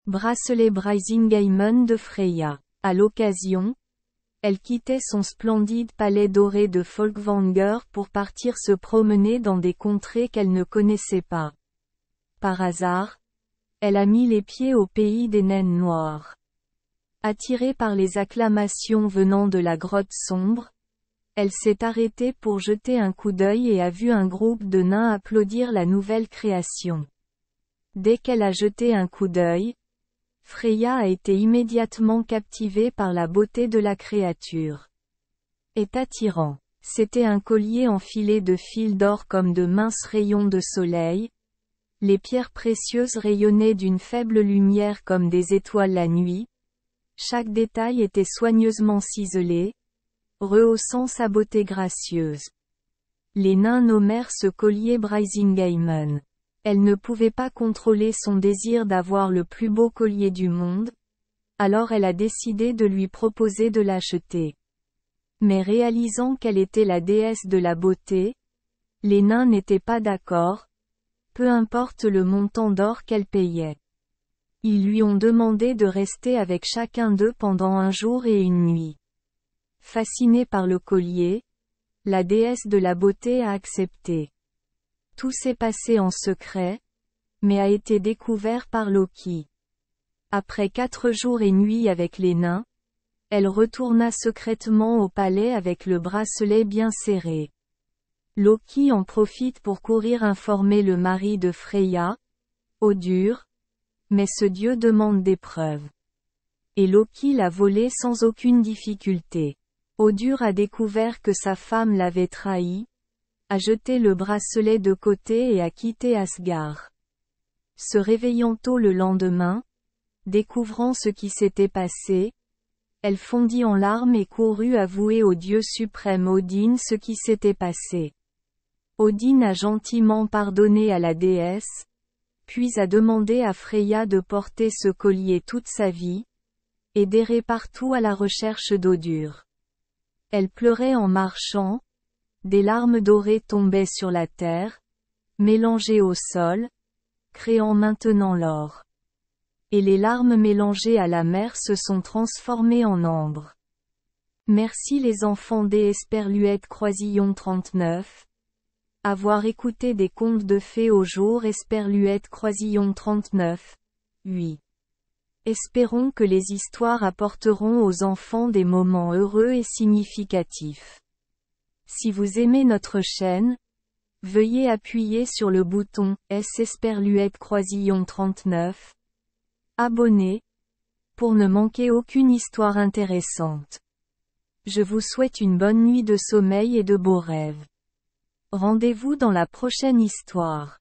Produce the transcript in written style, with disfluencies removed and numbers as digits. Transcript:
Bracelet Brisingamen de Freya. À l'occasion, elle quittait son splendide palais doré de Folkvanger pour partir se promener dans des contrées qu'elle ne connaissait pas. Par hasard, elle a mis les pieds au pays des naines noires. Attirée par les acclamations venant de la grotte sombre, elle s'est arrêtée pour jeter un coup d'œil et a vu un groupe de nains applaudir la nouvelle création. Dès qu'elle a jeté un coup d'œil, Freya a été immédiatement captivée par la beauté de la créature. Et attirant. C'était un collier enfilé de fils d'or comme de minces rayons de soleil. Les pierres précieuses rayonnaient d'une faible lumière comme des étoiles la nuit. Chaque détail était soigneusement ciselé, rehaussant sa beauté gracieuse. Les nains nommèrent ce collier Brisingamen. Elle ne pouvait pas contrôler son désir d'avoir le plus beau collier du monde, alors elle a décidé de lui proposer de l'acheter. Mais réalisant qu'elle était la déesse de la beauté, les nains n'étaient pas d'accord, peu importe le montant d'or qu'elle payait. Ils lui ont demandé de rester avec chacun d'eux pendant un jour et une nuit. Fascinée par le collier, la déesse de la beauté a accepté. Tout s'est passé en secret, mais a été découvert par Loki. Après 4 jours et nuits avec les nains, elle retourna secrètement au palais avec le bracelet bien serré. Loki en profite pour courir informer le mari de Freya, Odur, mais ce dieu demande des preuves. Et Loki l'a volé sans aucune difficulté. Odur a découvert que sa femme l'avait trahi, a jeté le bracelet de côté et a quitté Asgard. Se réveillant tôt le lendemain, découvrant ce qui s'était passé, elle fondit en larmes et courut avouer au dieu suprême Odin ce qui s'était passé. Odin a gentiment pardonné à la déesse, puis a demandé à Freya de porter ce collier toute sa vie, et d'errer partout à la recherche d'Odur. Elle pleurait en marchant, des larmes dorées tombaient sur la terre, mélangées au sol, créant maintenant l'or. Et les larmes mélangées à la mer se sont transformées en ambre. Merci les enfants des Esperluette Croisillon 39. Avoir écouté des contes de fées au jour Esperluette Croisillon 39. 8. Espérons que les histoires apporteront aux enfants des moments heureux et significatifs. Si vous aimez notre chaîne, veuillez appuyer sur le bouton S Esperluette Croisillon 39. Abonner, pour ne manquer aucune histoire intéressante. Je vous souhaite une bonne nuit de sommeil et de beaux rêves. Rendez-vous dans la prochaine histoire.